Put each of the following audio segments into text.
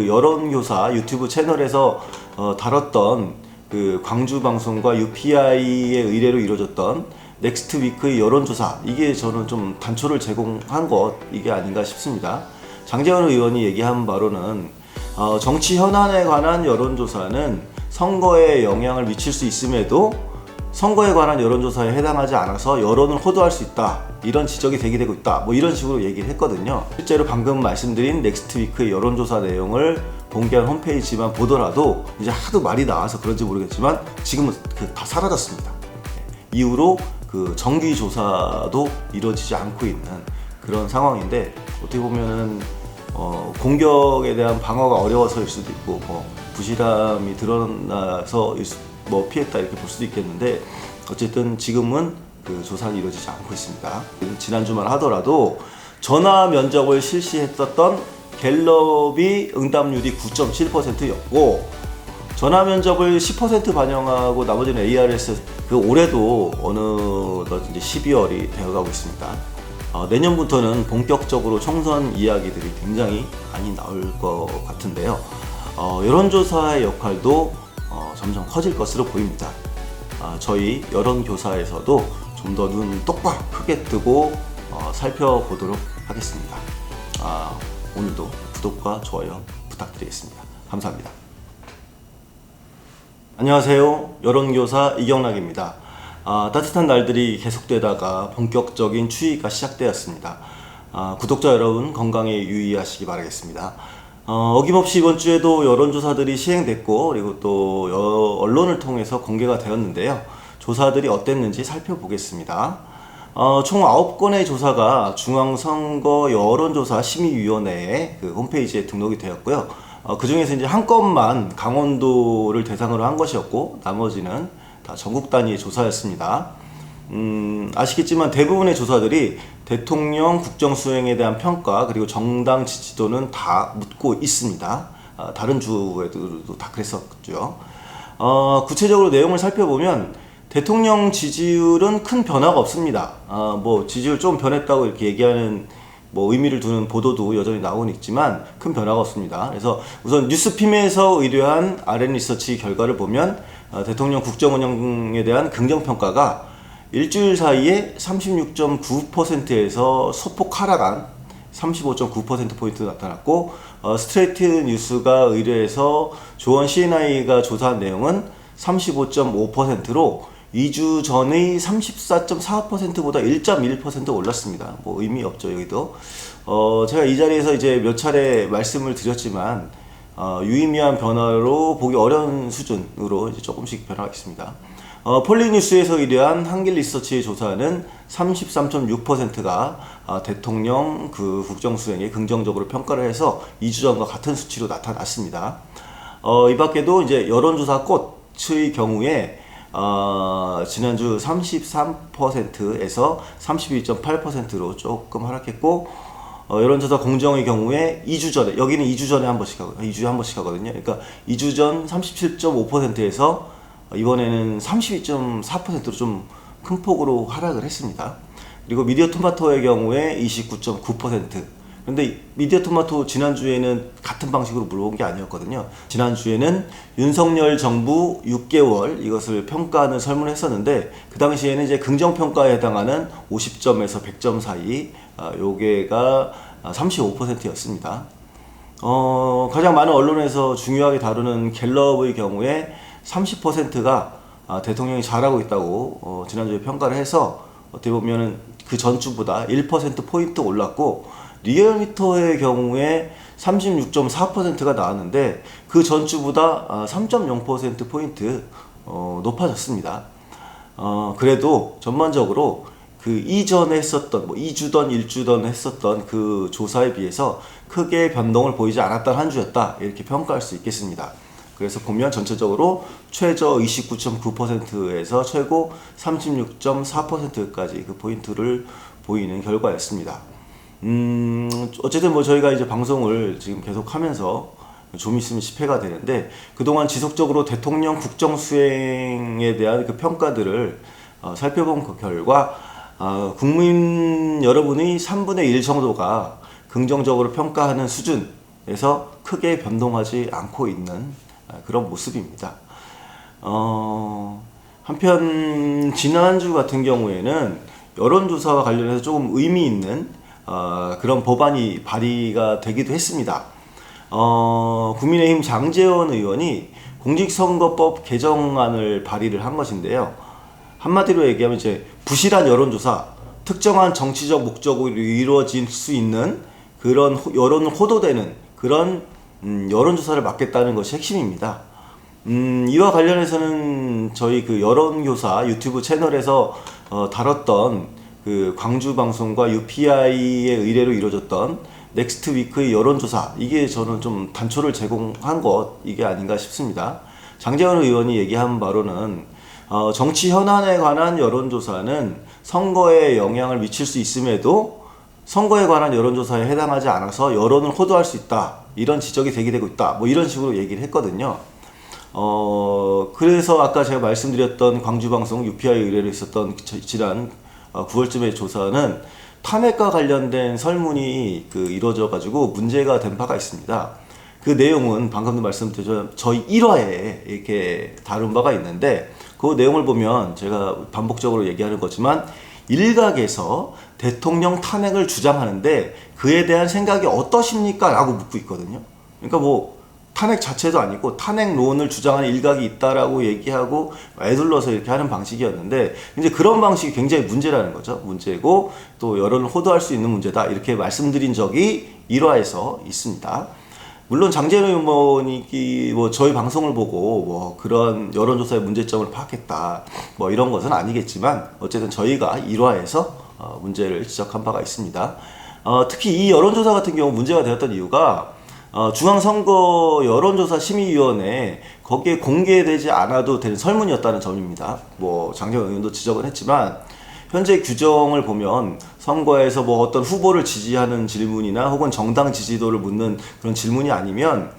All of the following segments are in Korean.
그 여론조사 유튜브 채널에서 다뤘던 그 광주방송과 UPI의 의뢰로 이루어졌던 넥스트 위크의 여론조사, 이게 저는 좀 단초를 제공한 것 이게 아닌가 싶습니다. 장재원 의원이 얘기한 바로는 정치 현안에 관한 여론조사는 선거에 영향을 미칠 수 있음에도 선거에 관한 여론조사에 해당하지 않아서 여론을 호도할 수 있다, 이런 지적이 제기되고 있다, 뭐 이런 식으로 얘기를 했거든요. 실제로 방금 말씀드린 넥스트위크의 여론조사 내용을 공개한 홈페이지만 보더라도 이제 하도 말이 나와서 그런지 모르겠지만 지금은 다 사라졌습니다. 이후로 그 정기조사도 이루어지지 않고 있는 그런 상황인데, 어떻게 보면은 공격에 대한 방어가 어려워서일 수도 있고, 뭐 부실함이 드러나서 뭐 피했다 이렇게 볼 수도 있겠는데, 어쨌든 지금은 그 조사는 이루어지지 않고 있습니다. 지난주만 하더라도 전화 면접을 실시했었던 갤럽이 응답률이 9.7%였고, 전화 면접을 10% 반영하고 나머지는 ARS, 그 올해도 어느덧 이제 12월이 되어가고 있습니다. 내년부터는 본격적으로 총선 이야기들이 굉장히 많이 나올 것 같은데요. 여론조사의 역할도 점점 커질 것으로 보입니다. 저희 여론조사에서도 좀 더 눈 똑바로 크게 뜨고 살펴보도록 하겠습니다. 오늘도 구독과 좋아요 부탁드리겠습니다. 감사합니다. 안녕하세요. 여론교사 이경락입니다. 따뜻한 날들이 계속되다가 본격적인 추위가 시작되었습니다. 구독자 여러분 건강에 유의하시기 바라겠습니다. 어김없이 이번 주에도 여론조사들이 시행됐고, 그리고 또 언론을 통해서 공개가 되었는데요. 조사들이 어땠는지 살펴보겠습니다. 총 9건의 조사가 중앙선거 여론조사 심의위원회의 그 홈페이지에 등록이 되었고요. 그 중에서 이제 한 건만 강원도를 대상으로 한 것이었고, 나머지는 다 전국 단위의 조사였습니다. 아시겠지만 대부분의 조사들이 대통령 국정수행에 대한 평가, 그리고 정당 지지도는 다 묻고 있습니다. 다른 주에도 다 그랬었죠. 구체적으로 내용을 살펴보면 대통령 지지율은 큰 변화가 없습니다. 뭐 지지율 좀 변했다고 이렇게 얘기하는 뭐 의미를 두는 보도도 여전히 나오고 있지만 큰 변화가 없습니다. 그래서 우선 뉴스핌에서 의뢰한 RN리서치 결과를 보면 대통령 국정운영에 대한 긍정평가가 일주일 사이에 36.9%에서 소폭 하락한 35.9%포인트 나타났고, 스트레이트 뉴스가 의뢰해서 조원 CNI가 조사한 내용은 35.5%로 2주 전의 34.4%보다 1.1% 올랐습니다. 뭐 의미 없죠, 여기도. 제가 이 자리에서 이제 몇 차례 말씀을 드렸지만, 유의미한 변화로 보기 어려운 수준으로 이제 조금씩 변화가 있습니다. 폴리뉴스에서 의뢰한 한길리서치의 조사는 33.6%가 대통령 그 국정수행에 긍정적으로 평가를 해서 2주 전과 같은 수치로 나타났습니다. 이 밖에도 이제 여론조사 꽃의 경우에 지난주 33%에서 32.8%로 조금 하락했고, 여론조사 공정의 경우에 2주 전에, 여기는 2주 전에 한 번씩 하고, 2주에 한 번씩 하거든요. 그러니까 2주 전 37.5%에서 이번에는 32.4%로 좀 큰 폭으로 하락을 했습니다. 그리고 미디어토마토의 경우에 29.9%. 근데 미디어토마토 지난주에는 같은 방식으로 물어본 게 아니었거든요. 지난주에는 윤석열 정부 6개월 이것을 평가하는 설문을 했었는데, 그 당시에는 이제 긍정평가에 해당하는 50점에서 100점 사이, 요게가 35%였습니다. 가장 많은 언론에서 중요하게 다루는 갤럽의 경우에 30%가 대통령이 잘하고 있다고 지난주에 평가를 해서, 어떻게 보면은 그 전주보다 1%포인트 올랐고, 리얼미터의 경우에 36.4%가 나왔는데 그 전주보다 3.0%포인트 높아졌습니다. 그래도 전반적으로 그 이전에 했었던, 뭐 2주던 1주던 했었던 그 조사에 비해서 크게 변동을 보이지 않았던 한 주였다, 이렇게 평가할 수 있겠습니다. 그래서 보면 전체적으로 최저 29.9%에서 최고 36.4%까지 그 포인트를 보이는 결과였습니다. 어쨌든 뭐 저희가 이제 방송을 지금 계속 하면서 좀 있으면 10회가 되는데, 그동안 지속적으로 대통령 국정수행에 대한 그 평가들을 살펴본 그 결과, 국민 여러분의 3분의 1 정도가 긍정적으로 평가하는 수준, 크게 변동하지 않고 있는 그런 모습입니다. 한편 지난주 같은 경우에는 여론조사와 관련해서 조금 의미 있는 그런 법안이 발의가 되기도 했습니다. 국민의힘 장제원 의원이 공직선거법 개정안을 발의를 한 것인데요. 한마디로 얘기하면 이제 부실한 여론조사, 특정한 정치적 목적으로 이루어질 수 있는 그런 여론을 호도되는 그런 여론조사를 막겠다는 것이 핵심입니다. 이와 관련해서는 저희 그 여론교사 유튜브 채널에서 다뤘던 그 광주방송과 UPI의 의뢰로 이루어졌던 넥스트위크의 여론조사, 이게 저는 좀 단초를 제공한 것, 이게 아닌가 싶습니다. 장제원 의원이 얘기한 바로는 정치 현안에 관한 여론조사는 선거에 영향을 미칠 수 있음에도 선거에 관한 여론조사에 해당하지 않아서 여론을 호도할 수 있다, 이런 지적이 제기되고 있다, 뭐 이런 식으로 얘기를 했거든요. 그래서 아까 제가 말씀드렸던 광주방송 UPI 의뢰로 있었던 지난 9월쯤의 조사는 탄핵과 관련된 설문이 이루어져 가지고 문제가 된 바가 있습니다. 그 내용은 방금도 말씀드렸죠. 저희 1화에 이렇게 다룬 바가 있는데, 그 내용을 보면 제가 반복적으로 얘기하는 거지만 일각에서 대통령 탄핵을 주장하는데 그에 대한 생각이 어떠십니까? 라고 묻고 있거든요. 그러니까 뭐 탄핵 자체도 아니고 탄핵론을 주장하는 일각이 있다라고 얘기하고 애둘러서 이렇게 하는 방식이었는데, 이제 그런 방식이 굉장히 문제라는 거죠. 문제고 또 여론을 호도할 수 있는 문제다, 이렇게 말씀드린 적이 1화에서 있습니다. 물론 장제원 의원이 뭐 저희 방송을 보고 뭐 그런 여론조사의 문제점을 파악했다, 뭐 이런 것은 아니겠지만 어쨌든 저희가 1화에서 문제를 지적한 바가 있습니다. 특히 이 여론조사 같은 경우 문제가 되었던 이유가 중앙선거 여론조사 심의위원회, 거기에 공개되지 않아도 되는 설문이었다는 점입니다. 뭐 장제원 의원도 지적은 했지만 현재 규정을 보면 선거에서 뭐 어떤 후보를 지지하는 질문이나 혹은 정당 지지도를 묻는 그런 질문이 아니면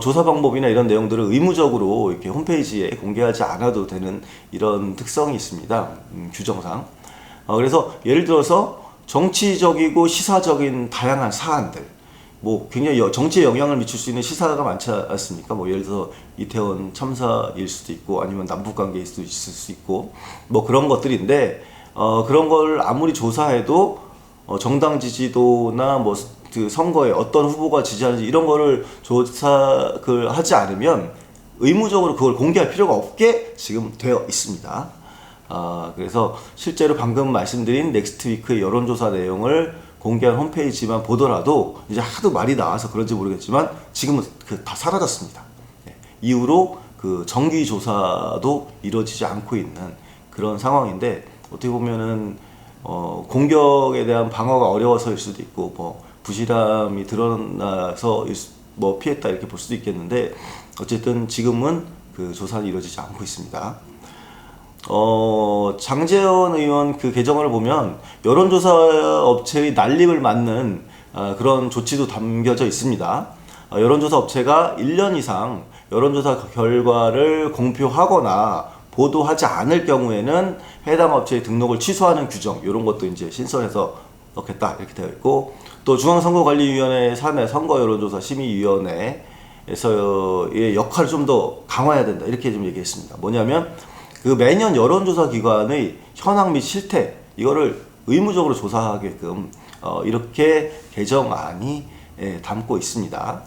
조사 방법이나 이런 내용들을 의무적으로 이렇게 홈페이지에 공개하지 않아도 되는 이런 특성이 있습니다. 규정상. 그래서 예를 들어서 정치적이고 시사적인 다양한 사안들, 뭐 굉장히 정치에 영향을 미칠 수 있는 시사가 많지 않습니까? 뭐 예를 들어서 이태원 참사일 수도 있고 아니면 남북관계일 수도 있을 수 있고 뭐 그런 것들인데, 그런 걸 아무리 조사해도 정당 지지도나 그 선거에 어떤 후보가 지지하는지 이런 거를 조사를 하지 않으면 의무적으로 그걸 공개할 필요가 없게 지금 되어 있습니다. 그래서 실제로 방금 말씀드린 넥스트위크의 여론조사 내용을 공개한 홈페이지만 보더라도 이제 하도 말이 나와서 그런지 모르겠지만 지금은 다 사라졌습니다. 이후로 정기 조사도 이루어지지 않고 있는 그런 상황인데, 어떻게 보면은 공격에 대한 방어가 어려워서일 수도 있고 뭐 부실함이 드러나서 뭐 피했다, 이렇게 볼 수도 있겠는데, 어쨌든 지금은 조사는 이루어지지 않고 있습니다. 장제원 의원 개정안을 보면 여론조사 업체의 난립을 막는 그런 조치도 담겨져 있습니다. 여론조사 업체가 1년 이상 여론조사 결과를 공표하거나 보도하지 않을 경우에는 해당 업체의 등록을 취소하는 규정, 이런 것도 이제 신설해서 넣겠다, 이렇게 되어 있고, 또 중앙선거관리위원회 산하 선거여론조사 심의위원회에서의 역할을 좀 더 강화해야 된다, 이렇게 좀 얘기했습니다. 뭐냐면 매년 여론조사 기관의 현황 및 실태, 이거를 의무적으로 조사하게끔 이렇게 개정안이 담고 있습니다.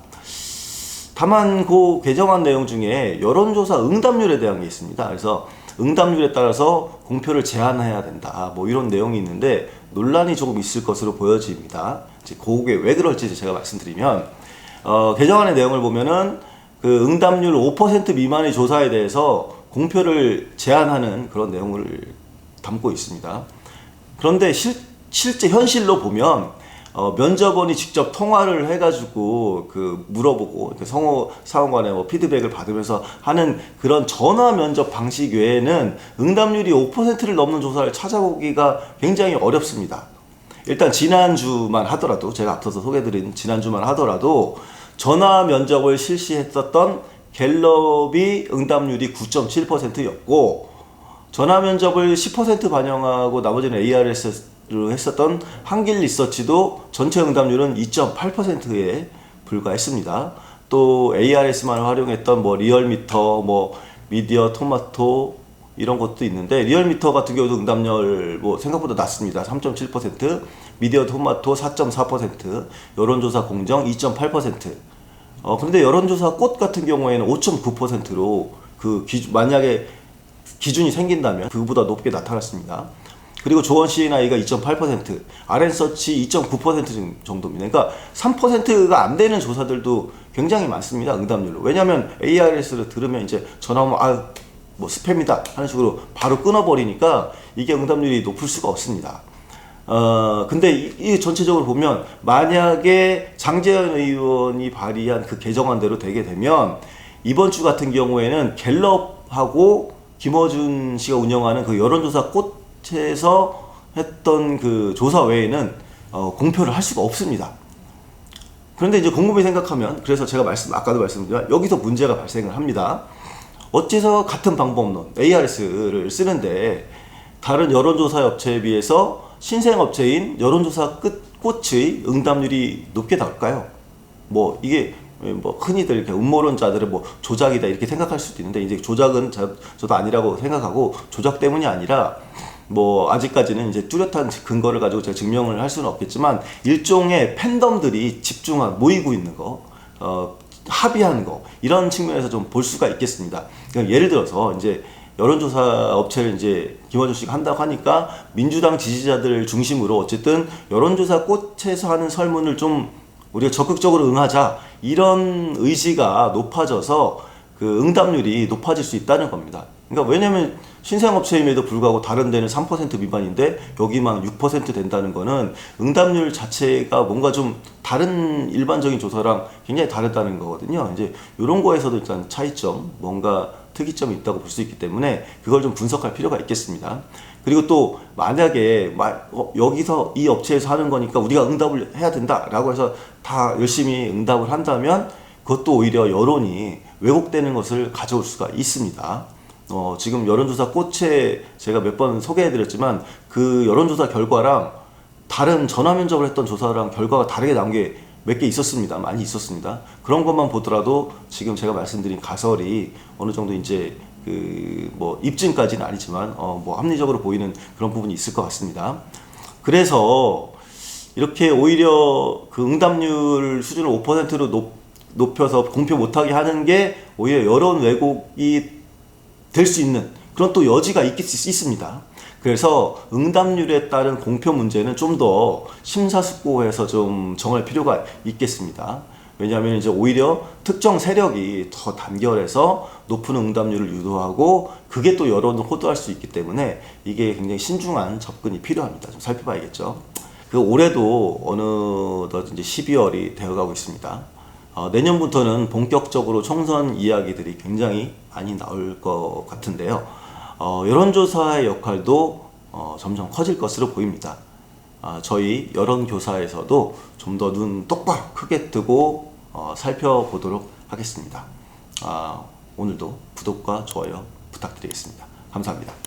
다만 그 개정안 내용 중에 여론조사 응답률에 대한 게 있습니다. 그래서 응답률에 따라서 공표를 제한해야 된다, 뭐 이런 내용이 있는데 논란이 조금 있을 것으로 보여집니다. 이제 그게 왜 그럴지 제가 말씀드리면, 개정안의 내용을 보면은 응답률 5% 미만의 조사에 대해서 공표를 제한하는 그런 내용을 담고 있습니다. 그런데 실제 현실로 보면 면접원이 직접 통화를 해가지고 물어보고 사원간에 뭐 피드백을 받으면서 하는 그런 전화 면접 방식 외에는 응답률이 5%를 넘는 조사를 찾아보기가 굉장히 어렵습니다. 일단 지난주만 하더라도, 제가 앞서서 소개드린 지난주만 하더라도 전화 면접을 실시했었던 갤럽이 응답률이 9.7%였고, 전화 면접을 10% 반영하고 나머지는 ARS로 했었던 한길 리서치도 전체 응답률은 2.8%에 불과했습니다. 또 ARS만 활용했던 뭐 리얼미터, 뭐 미디어 토마토 이런 것도 있는데, 리얼미터 같은 경우도 응답률 뭐 생각보다 낮습니다. 3.7%, 미디어 토마토 4.4%, 여론조사 공정 2.8%. 그런데 여론조사 꽃 같은 경우에는 5.9%로 만약에 기준이 생긴다면 그보다 높게 나타났습니다. 그리고 조원 CNI가 2.8%, RN서치 2.9% 정도입니다. 그러니까 3%가 안 되는 조사들도 굉장히 많습니다. 응답률로. 왜냐하면 ARS를 들으면 이제 전화 오면 뭐 스팸이다 하는 식으로 바로 끊어버리니까 이게 응답률이 높을 수가 없습니다. 근데 이 전체적으로 보면 만약에 장제원 의원이 발의한 그 개정안대로 되게 되면 이번 주 같은 경우에는 갤럽하고 김어준 씨가 운영하는 그 여론조사 꽃에서 했던 그 조사 외에는 공표를 할 수가 없습니다. 그런데 이제 곰곰이 생각하면, 그래서 제가 아까도 말씀드렸지만 여기서 문제가 발생을 합니다. 어째서 같은 방법론 ARS를 쓰는데 다른 여론조사 업체에 비해서 신생업체인 여론조사 꽃의 응답률이 높게 나올까요? 뭐 이게 뭐 흔히들 이렇게 음모론자들은 뭐 조작이다 이렇게 생각할 수도 있는데, 이제 조작은 저도 아니라고 생각하고, 조작 때문이 아니라 뭐 아직까지는 이제 뚜렷한 근거를 가지고 제가 증명을 할 수는 없겠지만 일종의 팬덤들이 모이고 있는 거, 합의하는 거, 이런 측면에서 좀 볼 수가 있겠습니다. 그러니까 예를 들어서 이제 여론조사 업체를 이제 김어준 씨가 한다고 하니까 민주당 지지자들 중심으로 어쨌든 여론조사 꽃에서 하는 설문을 좀 우리가 적극적으로 응하자, 이런 의지가 높아져서 그 응답률이 높아질 수 있다는 겁니다. 그러니까 왜냐면 신생업체임에도 불구하고 다른 데는 3% 미만인데 여기만 6% 된다는 거는 응답률 자체가 뭔가 좀 다른 일반적인 조사랑 굉장히 다르다는 거거든요. 이제 이런 거에서도 일단 차이점, 뭔가 특이점이 있다고 볼 수 있기 때문에 그걸 좀 분석할 필요가 있겠습니다. 그리고 또 만약에 여기서 이 업체에서 하는 거니까 우리가 응답을 해야 된다라고 해서 다 열심히 응답을 한다면 그것도 오히려 여론이 왜곡되는 것을 가져올 수가 있습니다. 지금 여론조사 꽃에 제가 몇 번 소개해드렸지만 그 여론조사 결과랑 다른 전화 면접을 했던 조사랑 결과가 다르게 나온 게 몇 개 있었습니다. 많이 있었습니다. 그런 것만 보더라도 지금 제가 말씀드린 가설이 어느 정도 이제 뭐 입증까지는 아니지만 뭐 합리적으로 보이는 그런 부분이 있을 것 같습니다. 그래서 이렇게 오히려 그 응답률 수준을 5%로 높여서 공표 못하게 하는 게 오히려 여론 왜곡이 될 수 있는 그런 또 여지가 있습니다. 그래서 응답률에 따른 공표 문제는 좀 더 심사숙고해서 좀 정할 필요가 있겠습니다. 왜냐하면 이제 오히려 특정 세력이 더 단결해서 높은 응답률을 유도하고 그게 또 여론을 호도할 수 있기 때문에 이게 굉장히 신중한 접근이 필요합니다. 좀 살펴봐야겠죠. 올해도 어느덧 이제 12월이 되어가고 있습니다. 내년부터는 본격적으로 총선 이야기들이 굉장히 많이 나올 것 같은데요. 여론조사의 역할도 점점 커질 것으로 보입니다. 저희 여론교사에서도 좀 더 눈 똑바로 크게 뜨고 살펴보도록 하겠습니다. 오늘도 구독과 좋아요 부탁드리겠습니다. 감사합니다.